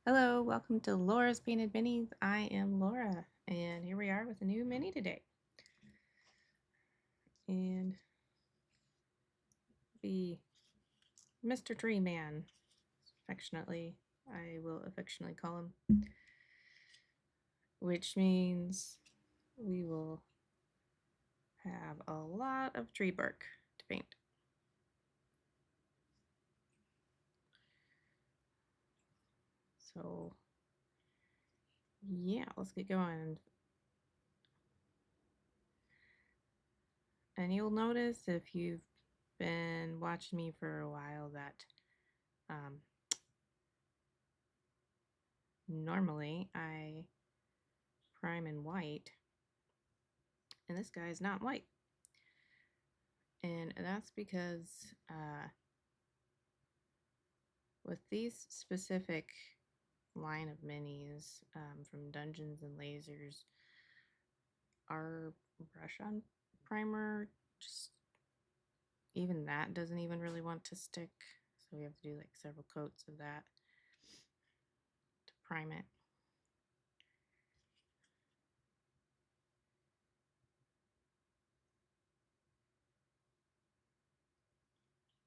Hello, welcome to Laura's Painted Minis. I am Laura, and here we are with a new mini today. And the Mr. Tree Man, I will affectionately call him, which means we will have a lot of tree bark to paint. So, yeah, let's get going. And you'll notice if you've been watching me for a while that um, normally I prime in white, and this guy is not white. And that's because with these specific line of minis from Dungeons and Lasers, our brush on primer, just even that doesn't even really want to stick. So we have to do like several coats of that to prime it.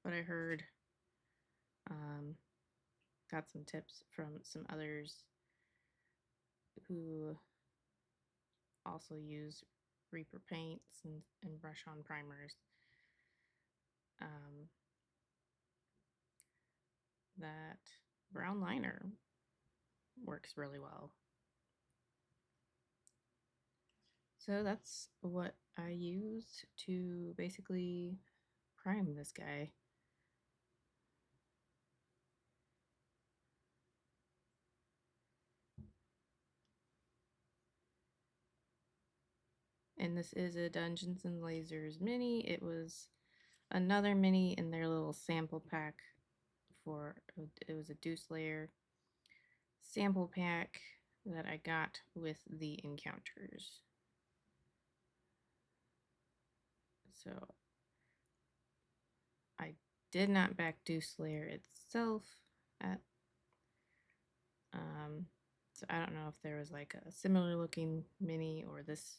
But I heard, got some tips from some others who also use Reaper paints and brush on primers. Um, that brown liner works really well. So that's what I used to basically prime this guy. And this is a Dungeons and Lasers mini. It was another mini in their little sample pack for, it was a Deuce Layer sample pack that I got with the encounters. So I did not back Deuce Layer itself at so I don't know if there was like a similar looking mini or this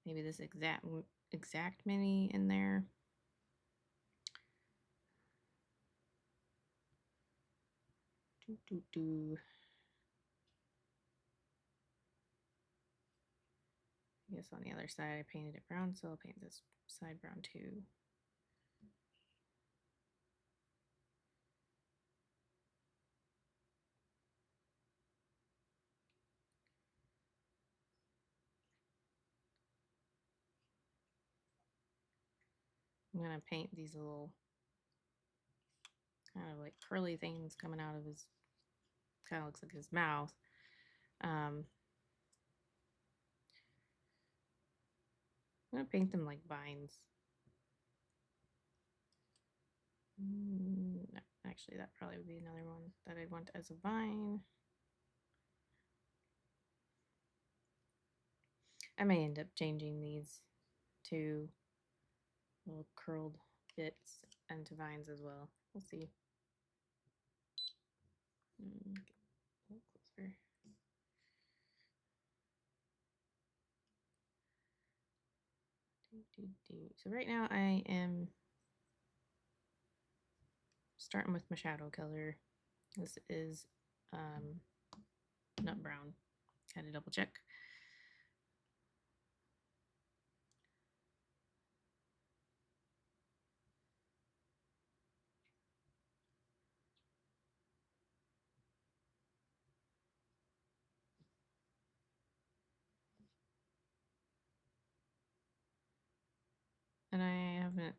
maybe this exact mini in there. I guess on the other side I painted it brown, so I'll paint this side brown too. I'm gonna paint these little kind of like curly things coming out of his, kind of looks like his mouth. I'm gonna paint them like vines. No, actually, that probably would be another one that I'd want as a vine. I may end up changing these to little curled bits into vines as well. We'll see. Get a little closer. So right now I am starting with my shadow color. This is nut brown. Had to double check. And I haven't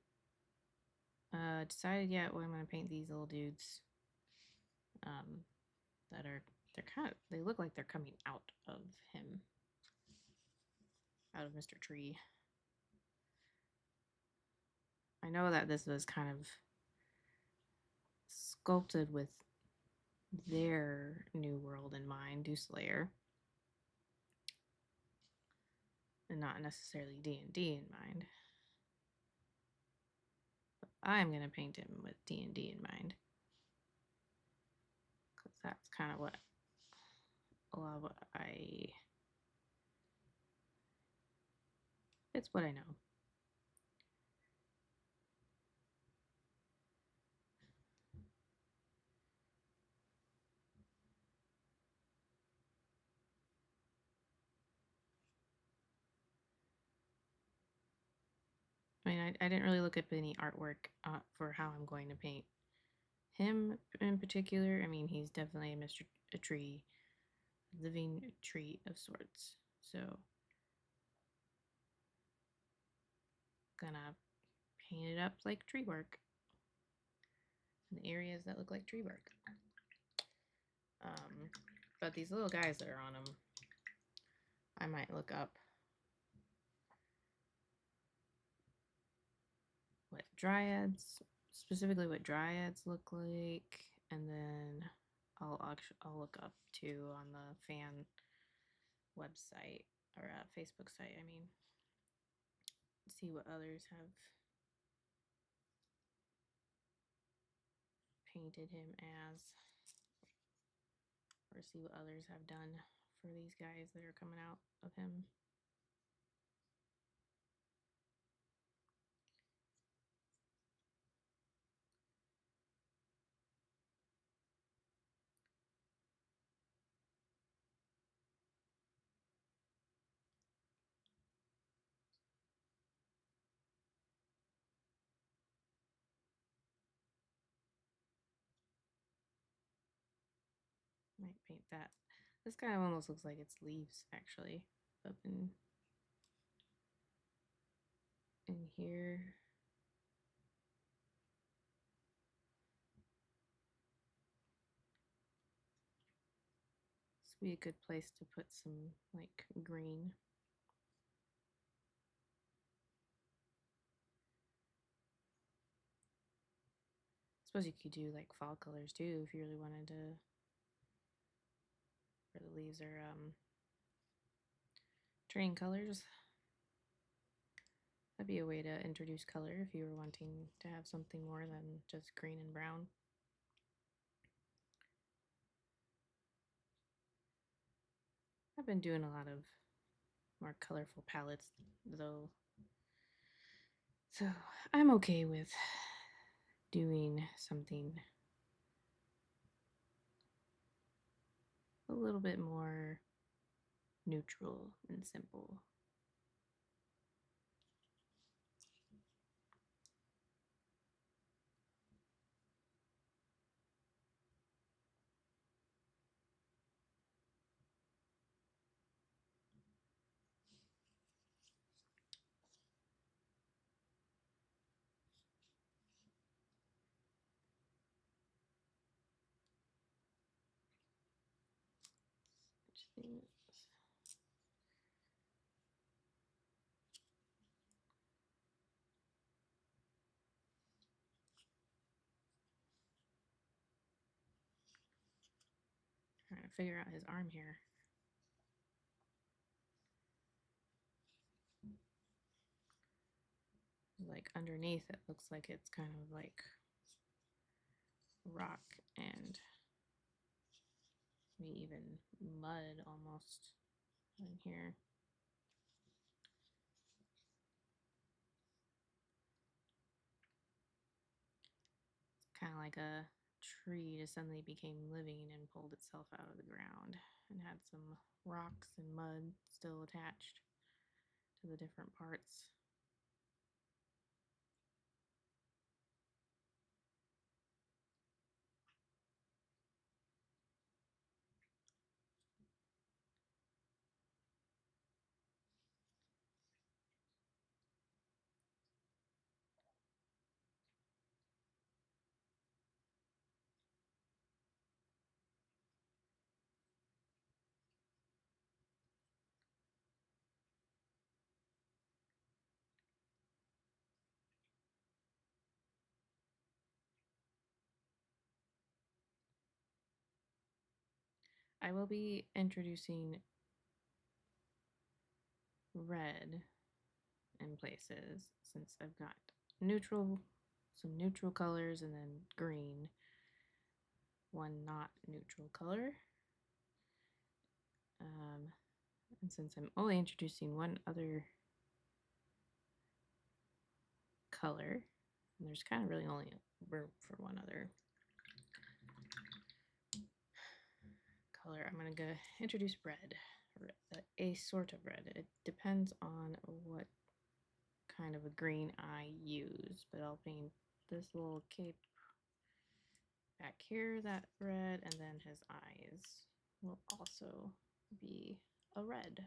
decided yet what I'm going to paint these little dudes that are, they look like they're coming out of him, out of Mr. Tree. I know that this was kind of sculpted with their new world in mind, Deuce Layer, and not necessarily D&D in mind. But I'm going to paint him with D&D in mind, because that's kind of what it's what I know. I mean, I didn't really look up any artwork for how I'm going to paint him in particular. I mean, he's definitely a tree, living tree of sorts. So, gonna paint it up like tree work in the areas that look like tree work. But these little guys that are on him, I might look up what dryads, specifically what dryads look like, and then I'll look up too on the fan website or Facebook site. I mean, see what others have painted him as, or see what others have done for these guys that are coming out of him. Might paint that. This kind of almost looks like it's leaves actually up in here. This would be a good place to put some like green. I suppose you could do like fall colors too if you really wanted to, where the leaves are turning colors. That'd be a way to introduce color if you were wanting to have something more than just green and brown. I've been doing a lot of more colorful palettes though, so I'm okay with doing something a little bit more neutral and simple. Trying to figure out his arm here. Like underneath it looks like it's kind of like rock and maybe even mud almost in here. It's kind of like a tree just suddenly became living and pulled itself out of the ground and had some rocks and mud still attached to the different parts. I will be introducing red in places since I've got some neutral colors and then green, one not neutral color. And since I'm only introducing one other color, and there's kind of really only room for one other color, I'm going to go introduce red, a sort of red. It depends on what kind of a green I use, but I'll paint this little cape back here, that red, and then his eyes will also be a red.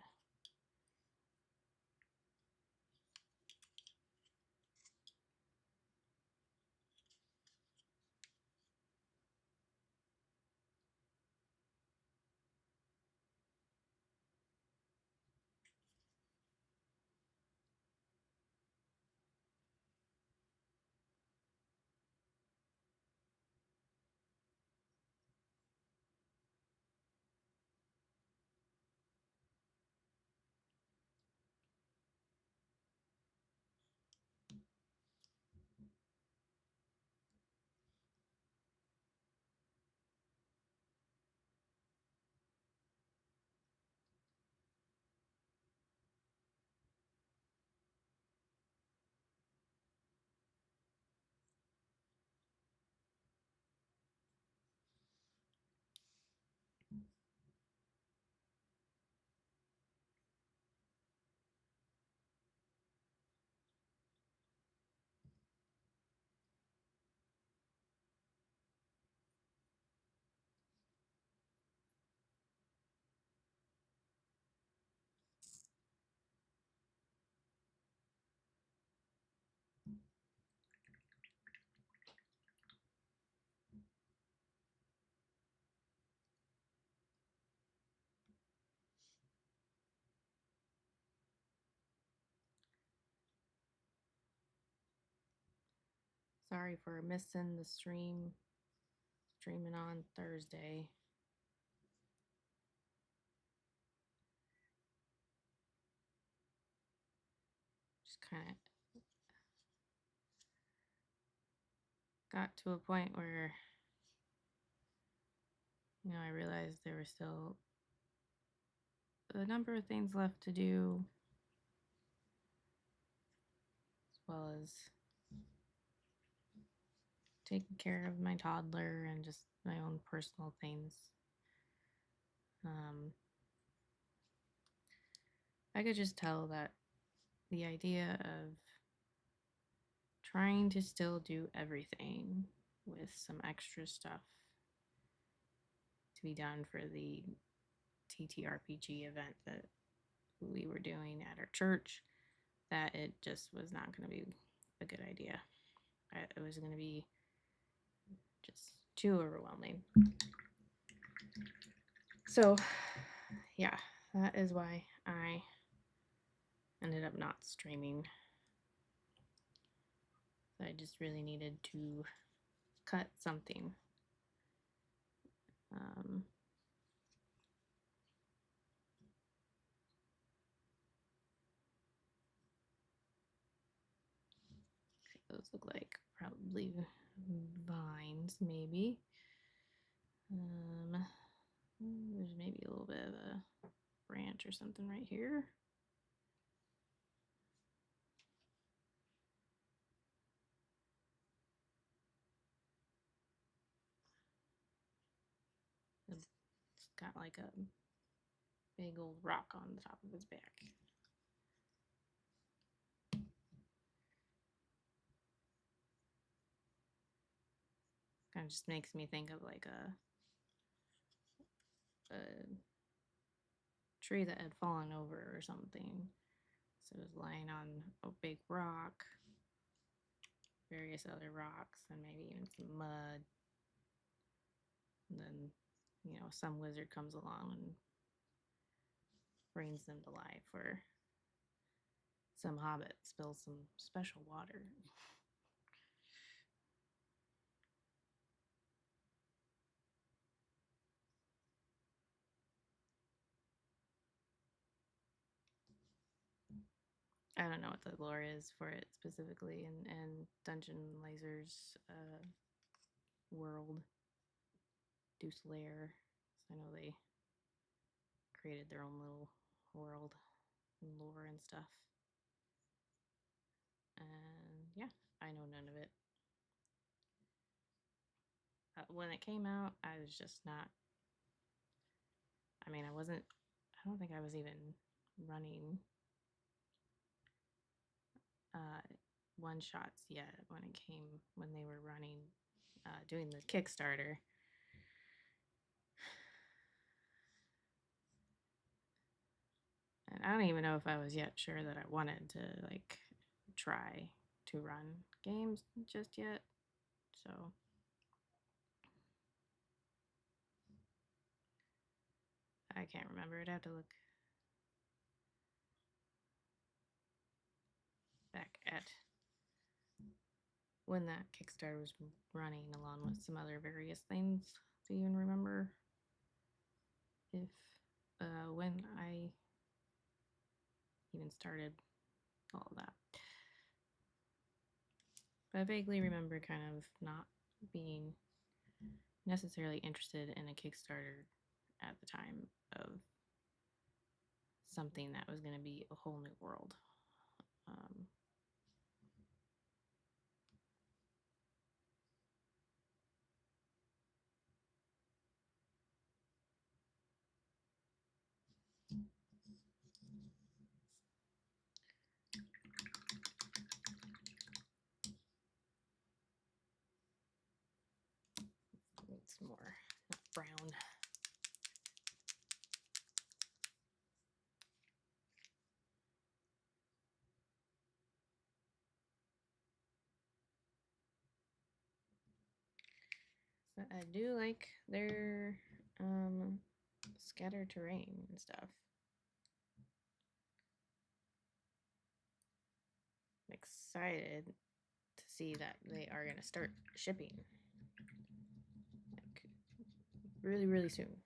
Sorry for missing the streaming on Thursday. Just kind of got to a point where, I realized there were still a number of things left to do, as well as taking care of my toddler and just my own personal things. I could just tell that the idea of trying to still do everything with some extra stuff to be done for the TTRPG event that we were doing at our church, that it just was not going to be a good idea. It was going to be just too overwhelming. So, yeah, that is why I ended up not streaming. I just really needed to cut something. Those look like probably vines, maybe. There's maybe a little bit of a branch or something right here. It's got like a big old rock on the top of his back. Kind of just makes me think of like a tree that had fallen over or something. So it was lying on a big rock, various other rocks, and maybe even some mud. And then, some wizard comes along and brings them to life, or some hobbit spills some special water. I don't know what the lore is for it specifically in Dungeon Lasers world, Deuce Lair. So I know they created their own little world and lore and stuff. And yeah, I know none of it. When it came out, I was just not. I mean, I wasn't. I don't think I was even running one shots yet when they were running, doing the Kickstarter. And I don't even know if I was yet sure that I wanted to like try to run games just yet. So I can't remember. I'd have to look back at when that Kickstarter was running, along with some other various things, to even remember if when I even started all of that. But I vaguely remember kind of not being necessarily interested in a Kickstarter at the time of something that was going to be a whole new world. Um, it's more not brown. But I do like their scatter terrain and stuff. I'm excited to see that they are going to start shipping like really, really soon,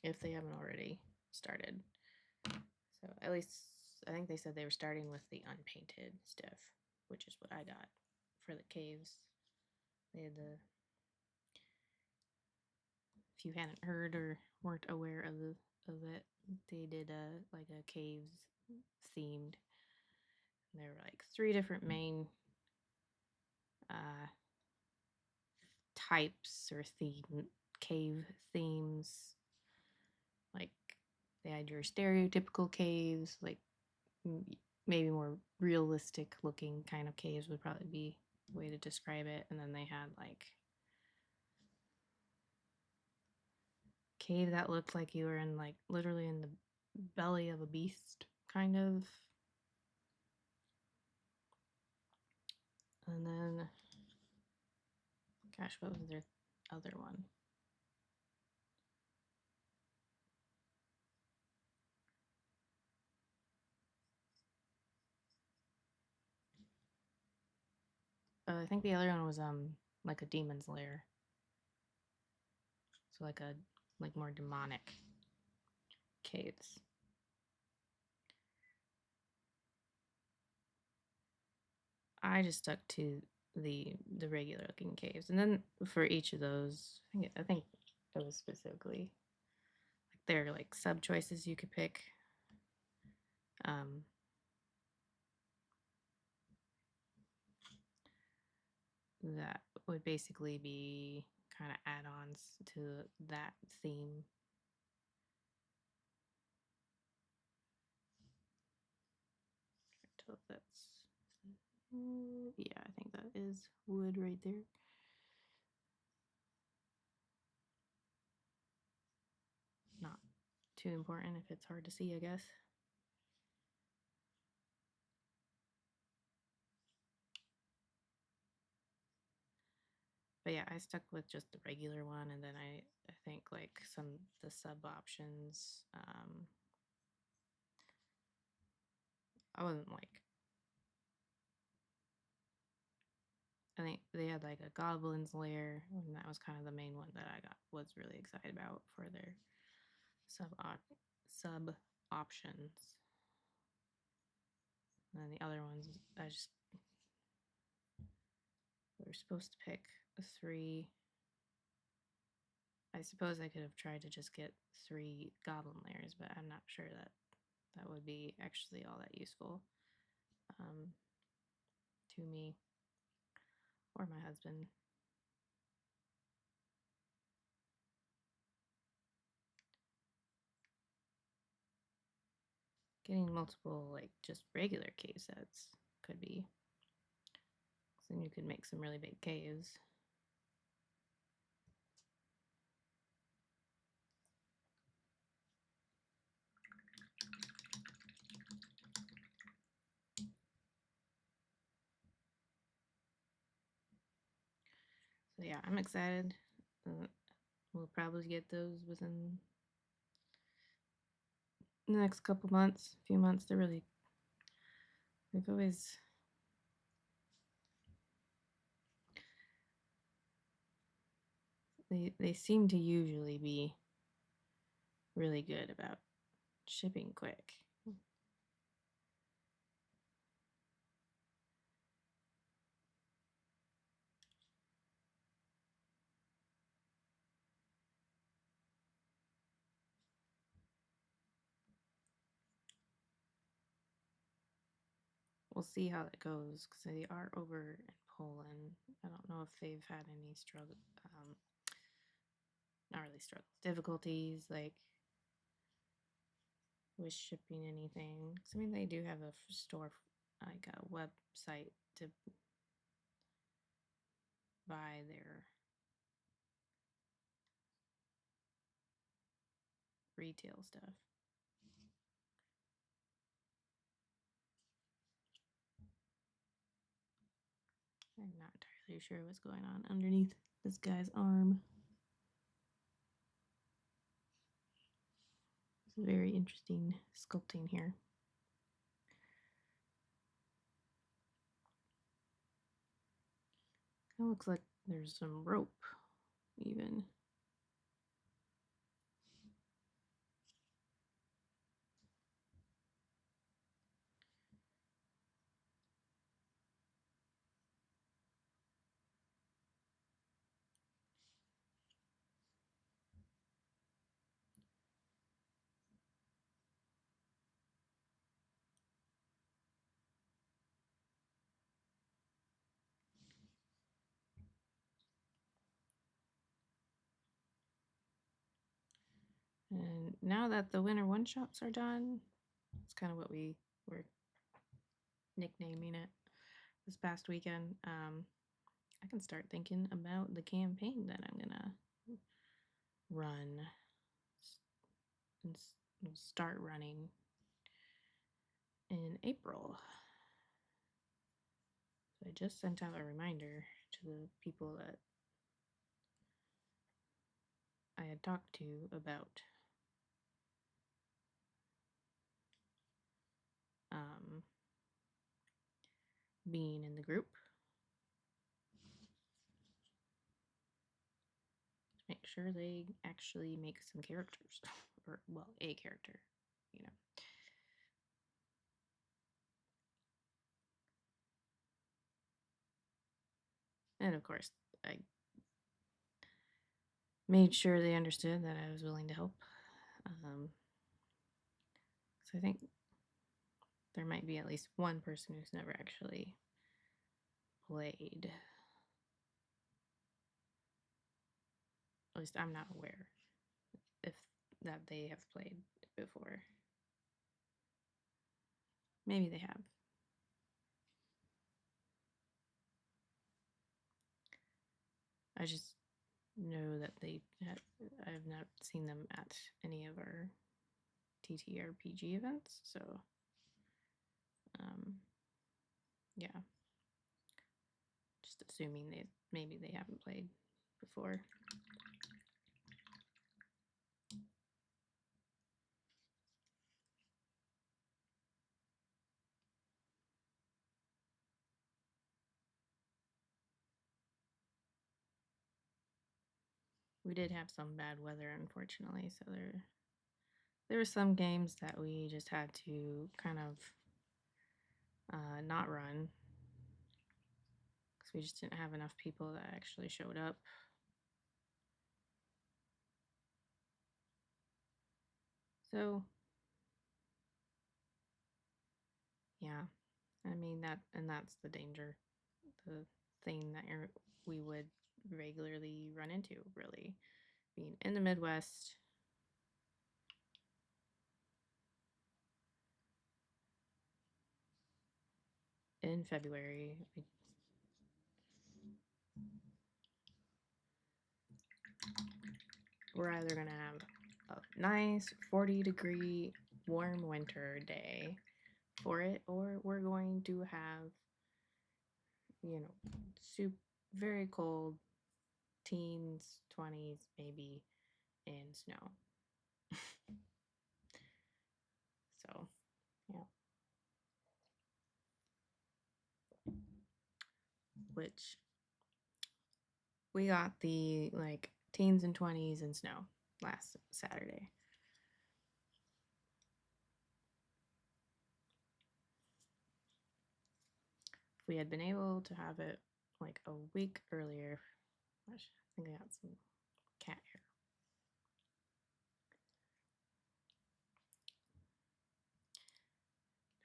if they haven't already started. So at least I think they said they were starting with the unpainted stuff, which is what I got for the caves. They had the, if you hadn't heard or weren't aware of it, they did like a caves themed. And there were like 3 different main types or cave themes. Like they had your stereotypical caves, like maybe more realistic looking kind of caves would probably be a way to describe it. And then they had like cave that looked like you were in like literally in the belly of a beast kind of. And then gosh, what was their other one? I think the other one was like a demon's lair. So like more demonic caves. I just stuck to the regular looking caves, and then for each of those, I think it was specifically like there are like sub choices you could pick. That would basically be kind of add-ons to that theme. So that's yeah, I think that is wood right there. Not too important if it's hard to see, I guess. But yeah, I stuck with just the regular one, and then I think like the sub options. I wasn't like, I think they had like a goblin's lair, and that was kind of the main one that I was really excited about for their sub options. And then the other ones, we were supposed to pick 3. I suppose I could have tried to just get 3 goblin layers, but I'm not sure that that would be actually all that useful um, to me or my husband. Getting multiple, like, just regular cave sets could be. So then you could make some really big caves. So yeah, I'm excited. We'll probably get those within the next couple months, few months. They've always they seem to usually be really good about shipping quick. We'll see how that goes because they are over in Poland. I don't know if they've had any struggle, not really struggles, difficulties like with shipping anything. 'Cause, I mean, they do have a store, like a website to buy their retail stuff. I'm not entirely sure what's going on underneath this guy's arm. It's very interesting sculpting here. It looks like there's some rope even. And now that the winter one-shots are done, it's kind of what we were nicknaming it this past weekend. I can start thinking about the campaign that I'm gonna run and start running in April. So I just sent out a reminder to the people that I had talked to about being in the group. Make sure they actually make some characters, or, well, a character, you know. And of course, I made sure they understood that I was willing to help. So I think there might be at least one person who's never actually played. At least I'm not aware if that they have played before. Maybe they have. I just know that I've not seen them at any of our TTRPG events, so yeah, just assuming maybe they haven't played before. We did have some bad weather, unfortunately, so there were some games that we just had to kind of not run because we just didn't have enough people that actually showed up. So, yeah, I mean that's the danger, the thing that we would regularly run into, really, being in the Midwest. In February, we're either gonna have a nice 40-degree warm winter day for it, or we're going to have, soup, very cold teens, 20s, maybe, and snow. So, yeah. Which we got the like teens and 20s and snow last Saturday. If we had been able to have it like a week earlier, I think I got some cat hair.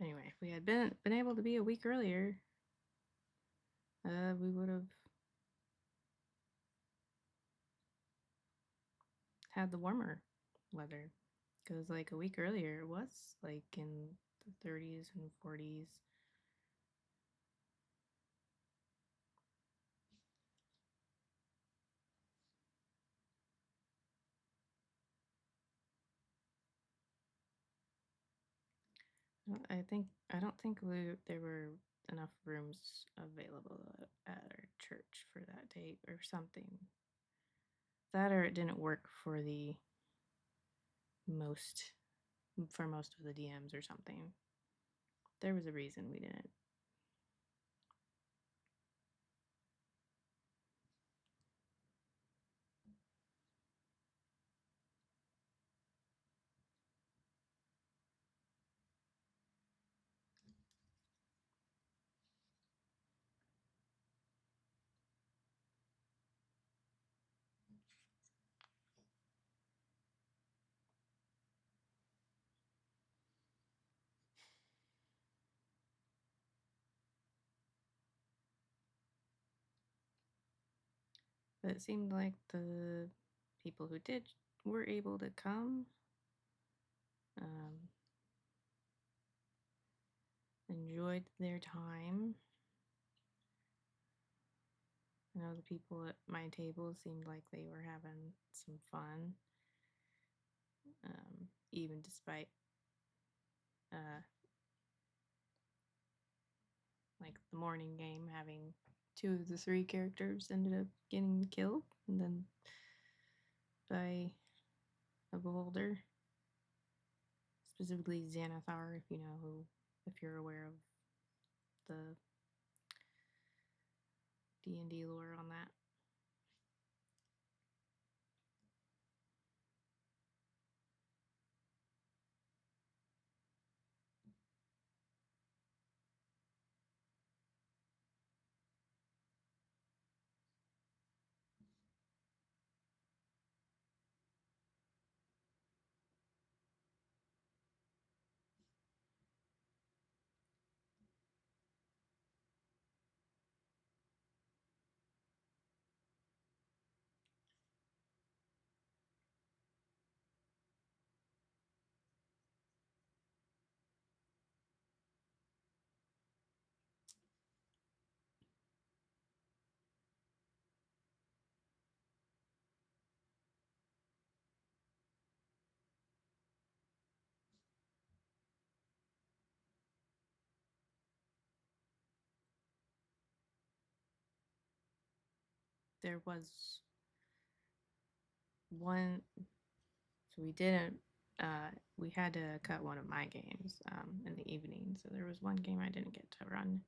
Anyway, if we had been able to be a week earlier, we would have had the warmer weather. Because like a week earlier, it was like in the 30s and 40s. I don't think there were enough rooms available at our church for that date or something. That or it didn't work for the most most of the DMs or something. There was a reason we didn't. But it seemed like the people who did were able to come. Enjoyed their time. I know the people at my table seemed like they were having some fun, even despite like the morning game having two of the three characters ended up getting killed, and then by a beholder, specifically Xanathar, if you're aware of the D&D lore on that. There was one, so we didn't, we had to cut one of my games in the evening, so there was one game I didn't get to run.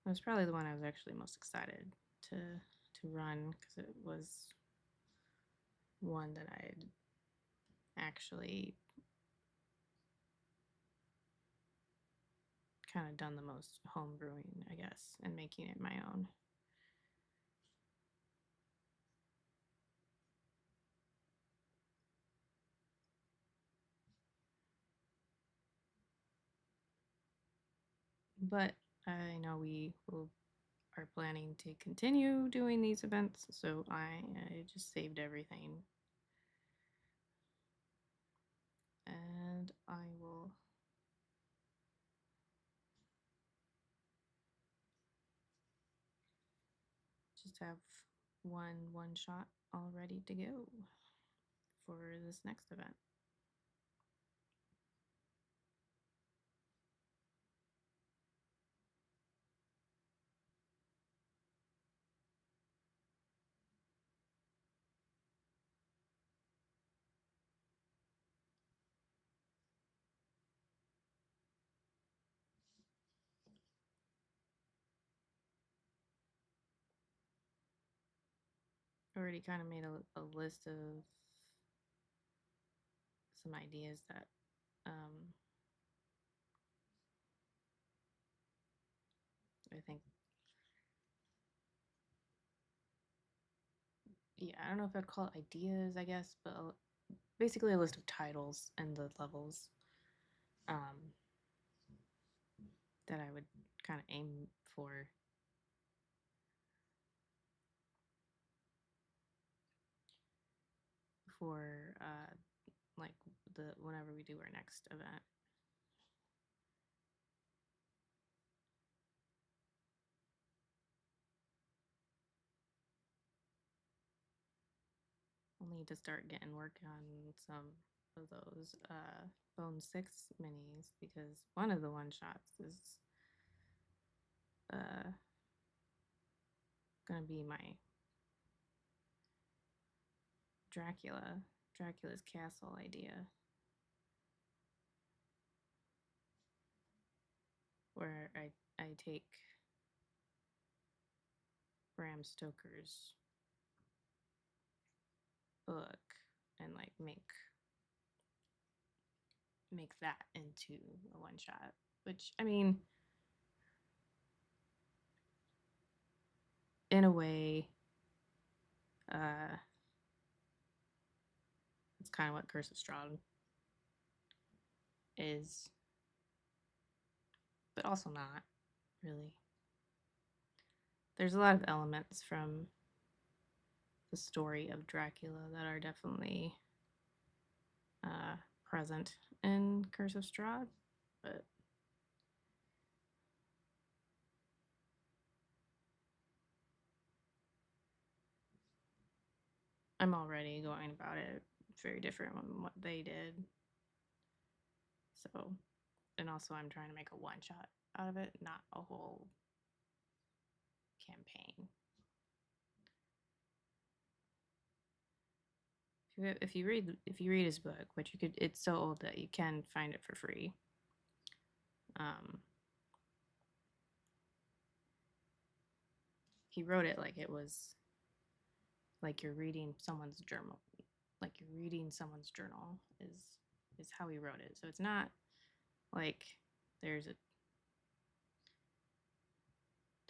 It was probably the one I was actually most excited to run, because it was one that I had actually kind of done the most home brewing, I guess, and making it my own. but I know we are planning to continue doing these events, so I just saved everything. And I will just have one shot all ready to go for this next event. Already kind of made a list of some ideas that I think, yeah, I don't know if I'd call it ideas, I guess, but basically a list of titles and the levels um, that I would kind of aim for. For like whenever we do our next event. We'll need to start getting work on some of those Bone 6 minis because one of the one shots is gonna be my Dracula's castle idea, where I take Bram Stoker's book and like make that into a one shot, which I mean, in a way, it's kind of what Curse of Strahd is, but also not really. There's a lot of elements from the story of Dracula that are definitely present in Curse of Strahd, but I'm already going about it very different from what they did. So, and also I'm trying to make a one shot out of it, not a whole campaign. If you read his book, which you could, it's so old that you can find it for free. He wrote it like it was like you're reading someone's journal, like you're reading someone's journal is how he wrote it. So it's not like there's a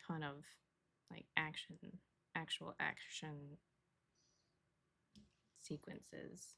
ton of like actual action sequences.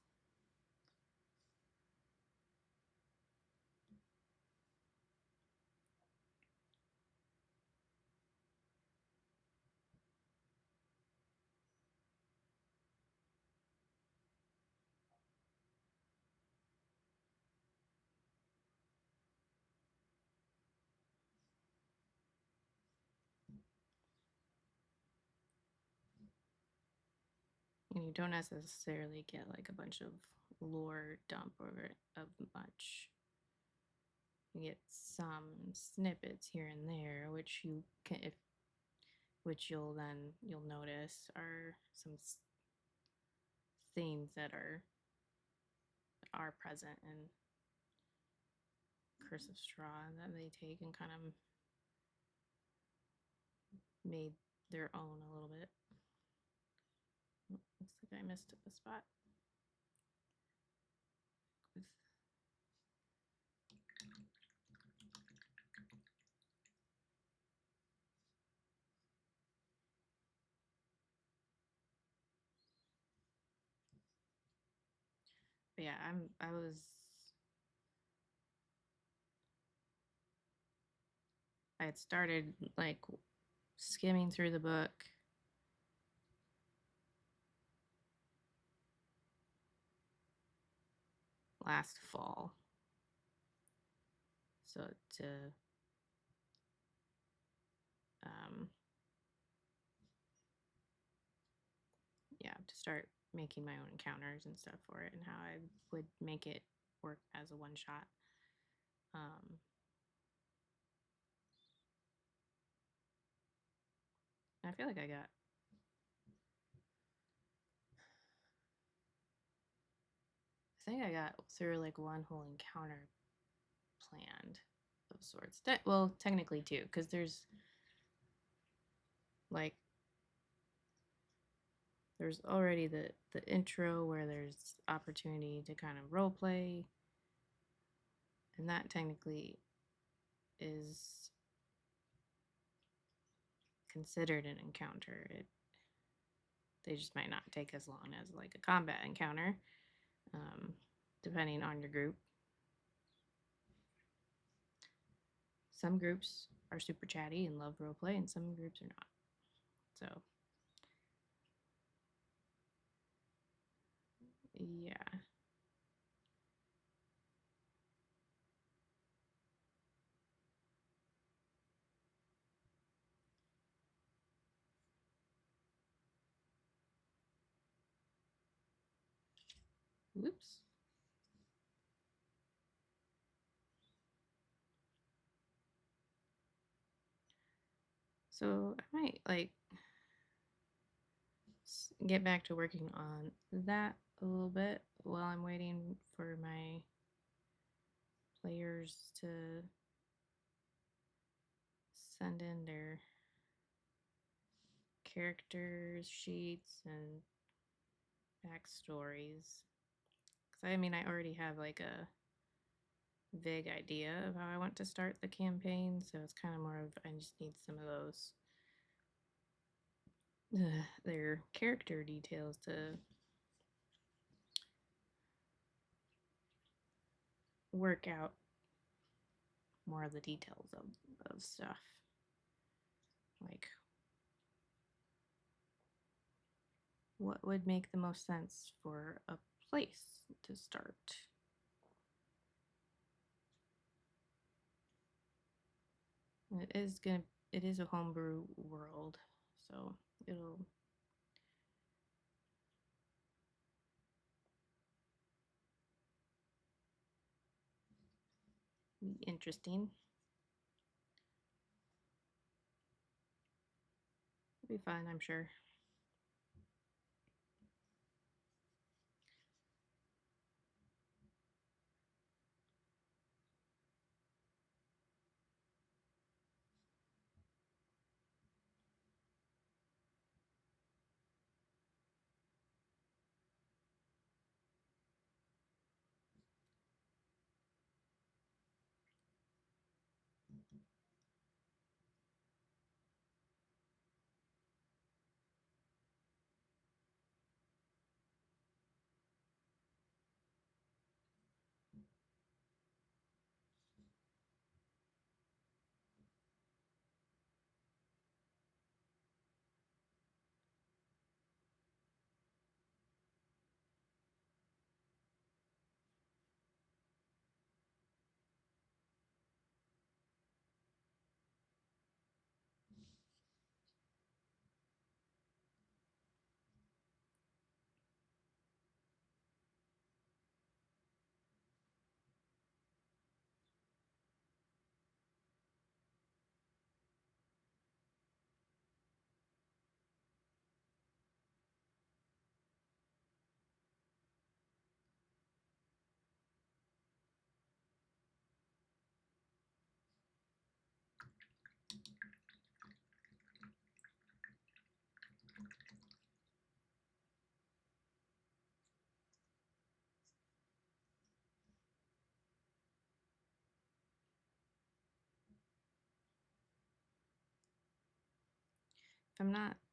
And you don't necessarily get like a bunch of lore dump over it of much. You get some snippets here and there, which you can, if which you'll notice are some themes that are present in Curse of Strahd that they take and kind of made their own a little bit. Looks like I missed a spot. With but yeah, I had started like skimming through the book last fall. So to um, to start making my own encounters and stuff for it, and how I would make it work as a one shot. I feel like I think I got through like one whole encounter planned of sorts. Well, technically two, because like there's already the intro where there's opportunity to kind of role play, and that technically is considered an encounter. They just might not take as long as like a combat encounter, depending on your group. Some groups are super chatty and love roleplay, and some groups are not. So, yeah. Whoops. So I might like get back to working on that a little bit while I'm waiting for my players to send in their characters sheets and backstories. Because I mean, I already have like a vague idea of how I want to start the campaign, so it's kind of more of I just need some of those their character details to work out more of the details of stuff. Like what would make the most sense for a place to start. It is a homebrew world, so it'll be interesting. It'll be fun, I'm sure.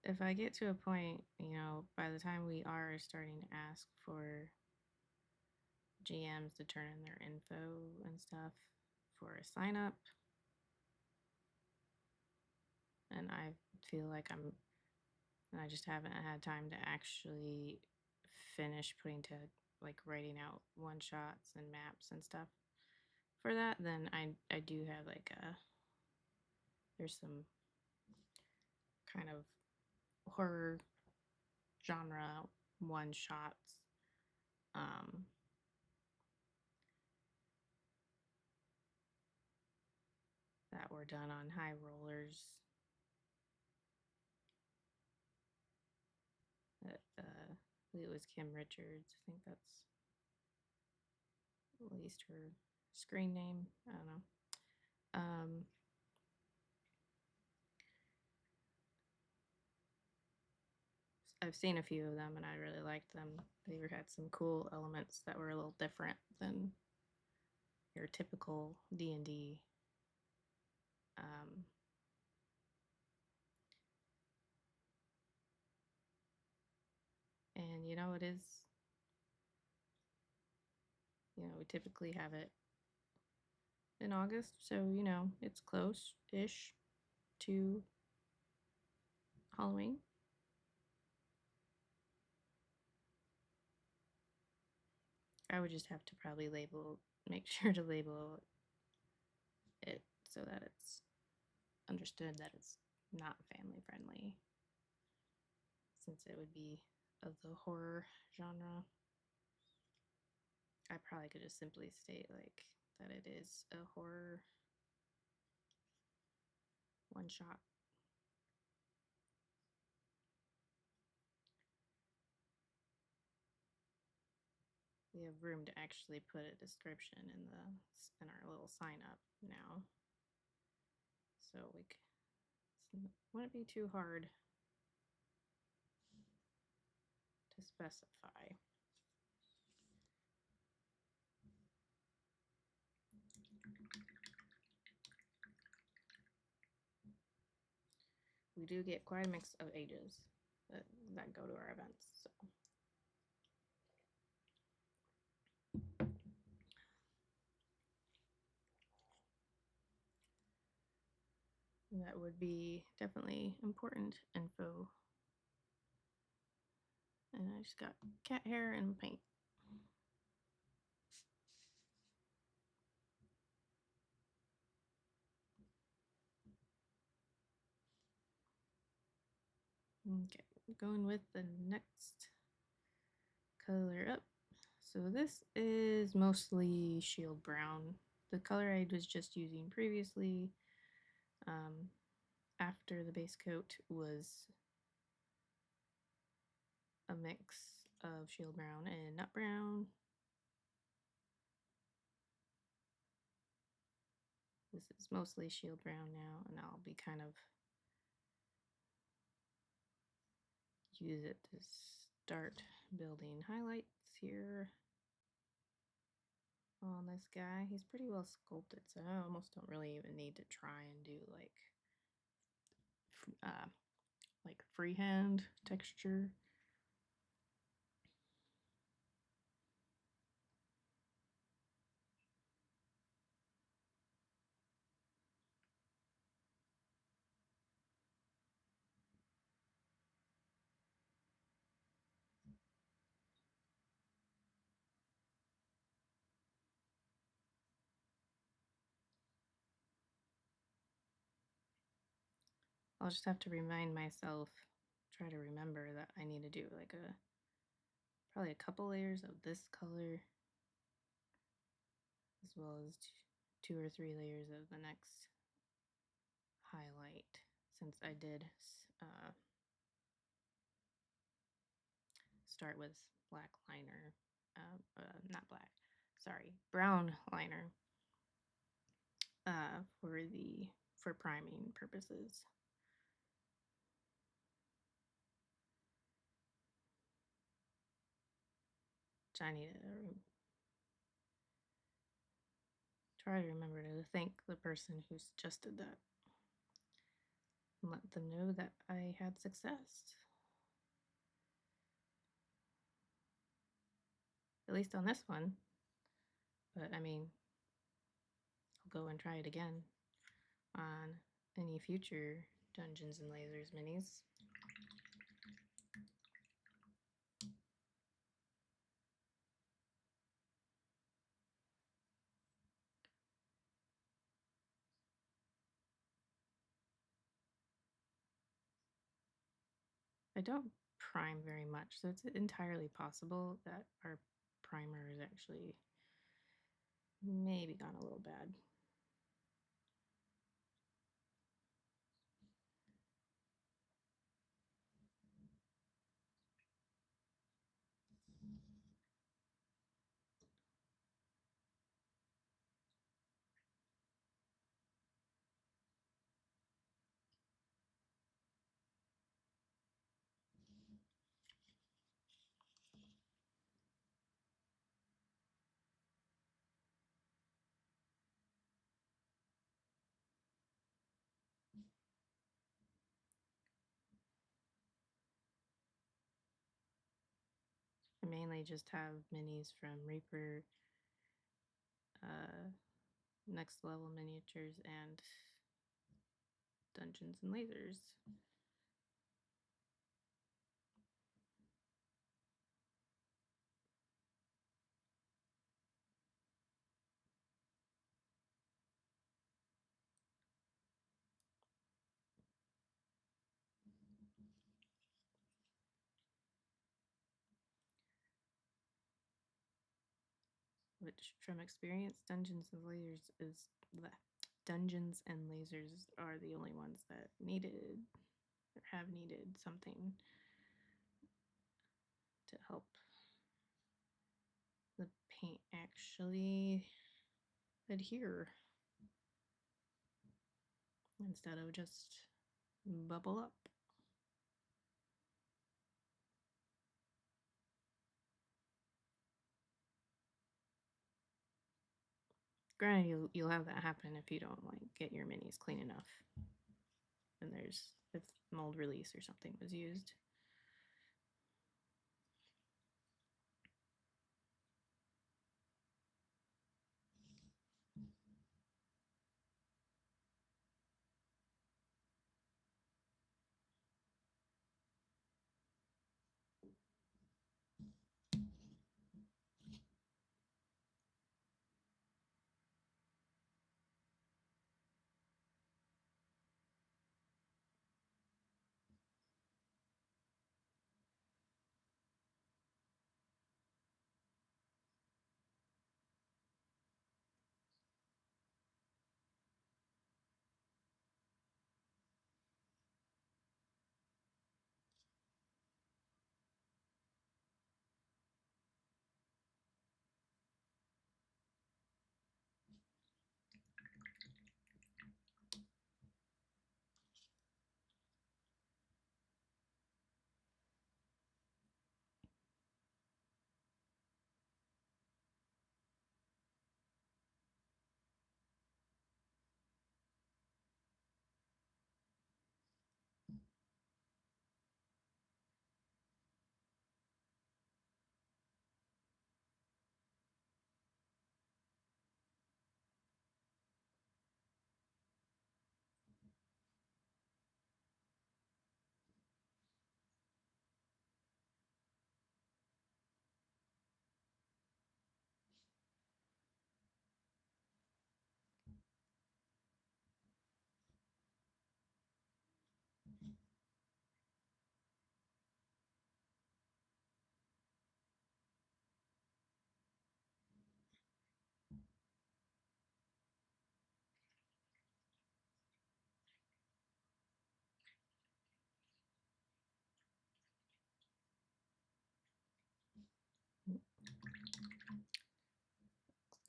If I get to a point, by the time we are starting to ask for GMs to turn in their info and stuff for a sign up, and I feel like I just haven't had time to actually finish putting to like writing out one shots and maps and stuff for that. Then I do have like there's some kind of horror genre one shots um that were done on high rollers that it was Kim Richards. I think that's at least her screen name. I don't know. I've seen a few of them and I really liked them. They had some cool elements that were a little different than your typical D&D. Um, and it is, we typically have it in August, so it's close-ish to Halloween. I would just have to probably make sure to label it so that it's understood that it's not family friendly, since it would be of the horror genre. I probably could just simply state like that it is a horror one shot. We have room to actually put a description in our little sign up now, so wouldn't be too hard to specify. We do get quite a mix of ages that go to our events, so. That would be definitely important info. And I just got cat hair and paint. Okay, going with the next color up. So this is mostly shield brown. The color I was just using previously after the base coat was a mix of shield brown and nut brown. This is mostly shield brown now, and I'll be kind of use it to start building highlights here on this guy. He's pretty well sculpted, so I almost don't really even need to try and do like freehand texture. I'll just have to remind myself, try to remember that I need to do like probably a couple layers of this color, as well as two or three layers of the next highlight, since I did start with black liner, not black, sorry, brown liner for priming purposes. Which I need to try to remember to thank the person who suggested that and let them know that I had success. At least on this one. But I mean, I'll go and try it again on any future Dungeons and Lasers minis. I don't prime very much, so it's entirely possible that our primer is actually maybe gone a little bad. I mainly just have minis from Reaper, Next Level Miniatures, and Dungeons and Lasers. Which, from experience, Dungeons and Lasers are the only ones that needed or have needed something to help the paint actually adhere instead of just bubble up. Granted, you'll have that happen if you don't like get your minis clean enough. And there's if mold release or something was used.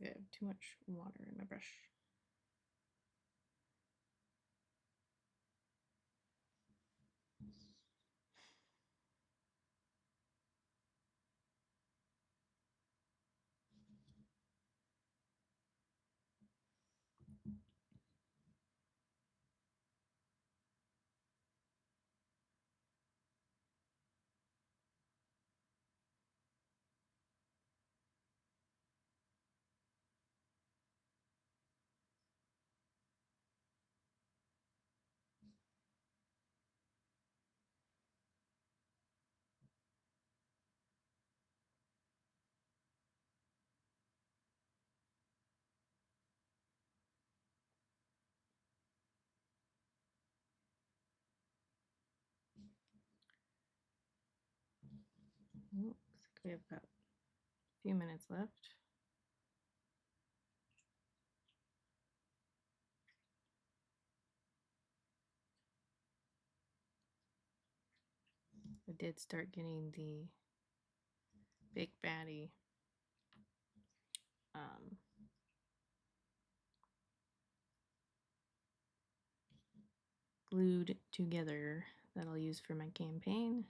I have too much water in my brush. Looks like we have about a few minutes left. I did start getting the big baddie glued together that I'll use for my campaign.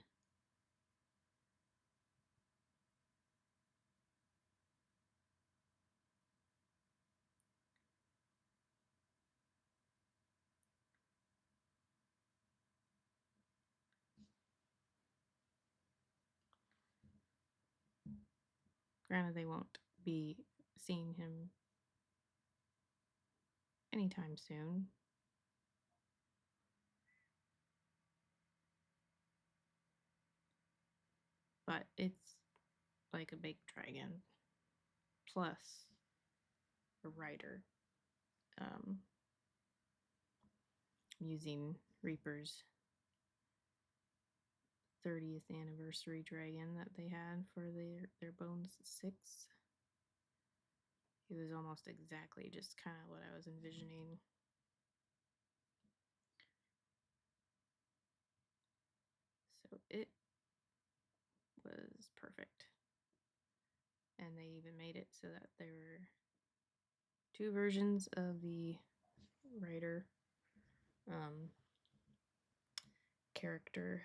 Granted, they won't be seeing him anytime soon. But it's like a big dragon plus a rider. Using Reaper's 30th anniversary dragon that they had for their Bones 6. It was almost exactly just kind of what I was envisioning. So it was perfect. And they even made it so that there were 2 versions of the rider character.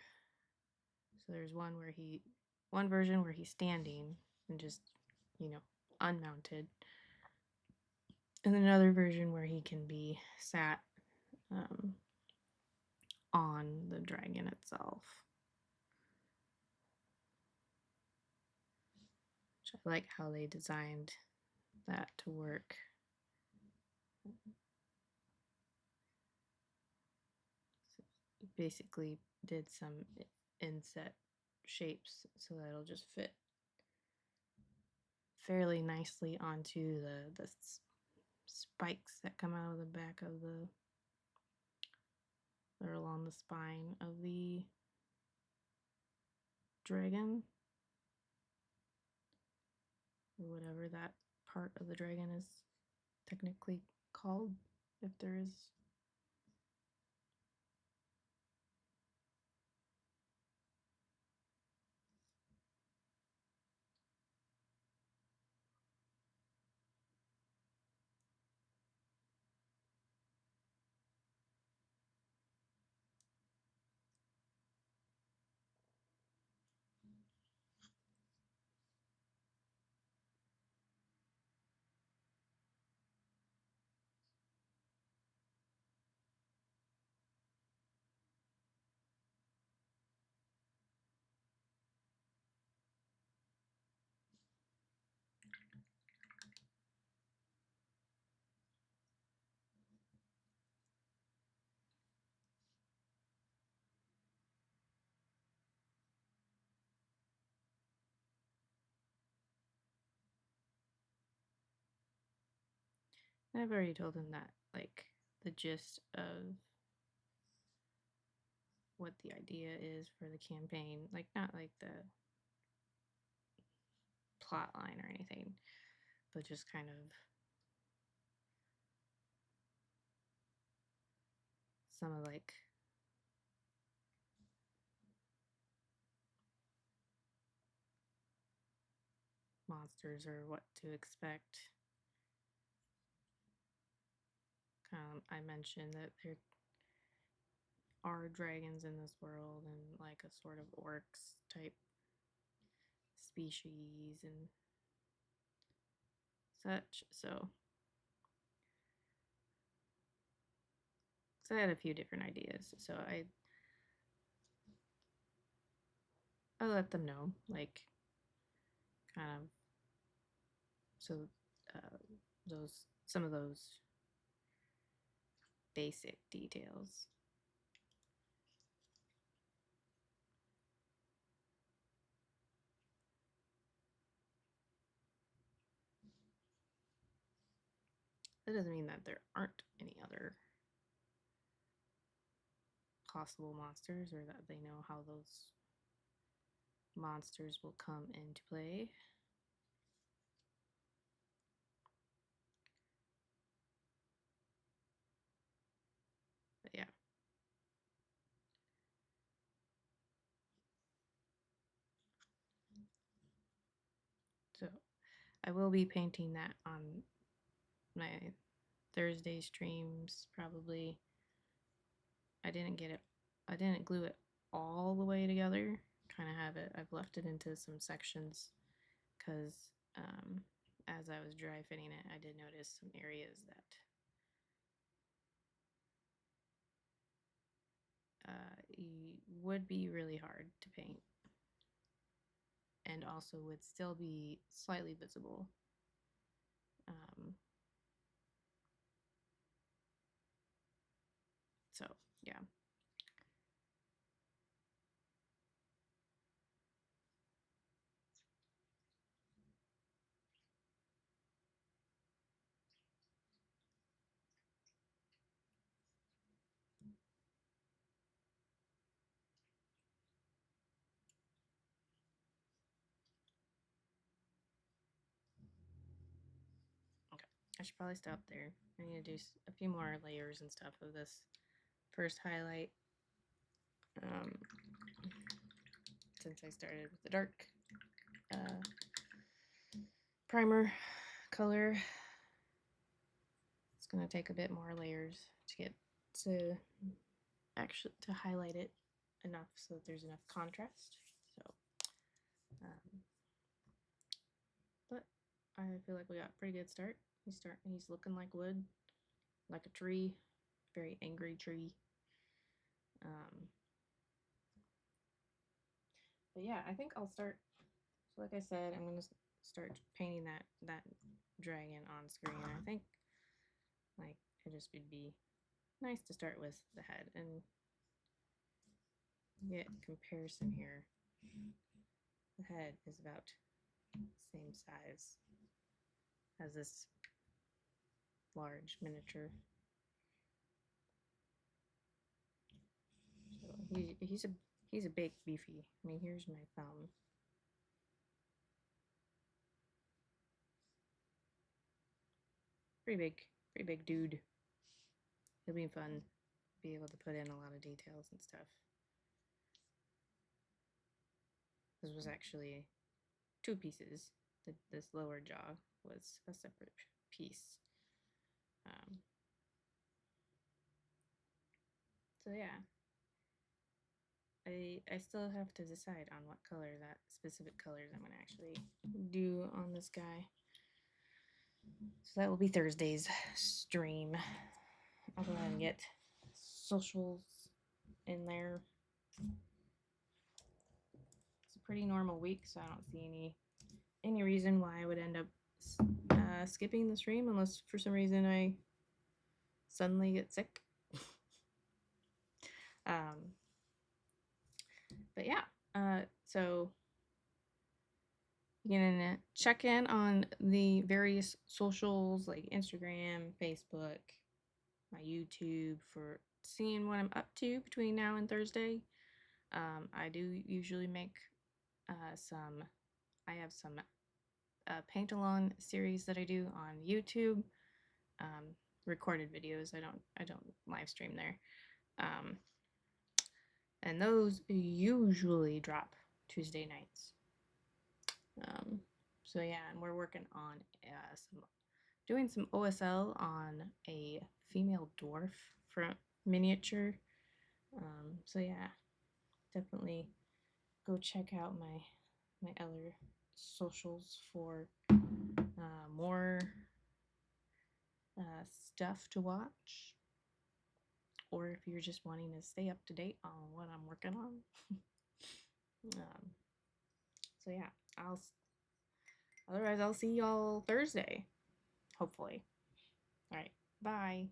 So there's one version where he's standing and just, unmounted. And another version where he can be sat on the dragon itself. Which I like how they designed that to work. So basically did some inset shapes so that it'll just fit fairly nicely onto the spikes that come out of the back of they're along the spine of the dragon, or whatever that part of the dragon is technically called, if there is. And I've already told him that, like, the gist of what the idea is for the campaign, like, not like the plot line or anything, but just kind of some of, like, monsters or what to expect. I mentioned that there are dragons in this world and like a sort of orcs type species and such. So I had a few different ideas. So I let them know, like, kind of, so some of those basic details. That doesn't mean that there aren't any other possible monsters or that they know how those monsters will come into play. But yeah. So I will be painting that on my Thursday streams probably. I didn't glue it all the way together. Kind of have it, I've left it into some sections because as I was dry fitting it, I did notice some areas that would be really hard to paint and also would still be slightly visible. So yeah. Okay, I should probably stop there. I need to do a few more layers and stuff of this first highlight. Since I started with the dark primer color, it's going to take a bit more layers to get to actually to highlight it enough so that there's enough contrast. So but I feel like we got a pretty good start. He's looking like wood, like a tree, very angry tree. But yeah, I think I'll start. So like I said, I'm gonna start painting that dragon on screen. I think like it just would be nice to start with the head and get comparison here. The head is about same size as this large miniature. So he's a big beefy. I mean, here's my thumb. Pretty big dude. It'll be fun to be able to put in a lot of details and stuff. This was actually two pieces. This lower jaw was a separate piece. So yeah, I still have to decide on what color, that specific colors I'm gonna actually do on this guy. So that will be Thursday's stream. I'll go ahead and get socials in there. It's a pretty normal week, so I don't see any reason why I would end up skipping the stream unless for some reason I suddenly get sick. But yeah, so you can check in on the various socials like Instagram, Facebook, my YouTube for seeing what I'm up to between now and Thursday. I do usually make I have some paint along series that I do on YouTube, recorded videos. I don't live stream there, and those usually drop Tuesday nights. So yeah, and we're working on doing some OSL on a female dwarf front miniature. So yeah, definitely go check out my other socials for more stuff to watch, or if you're just wanting to stay up to date on what I'm working on. So yeah, otherwise I'll see y'all Thursday, hopefully. All right, bye.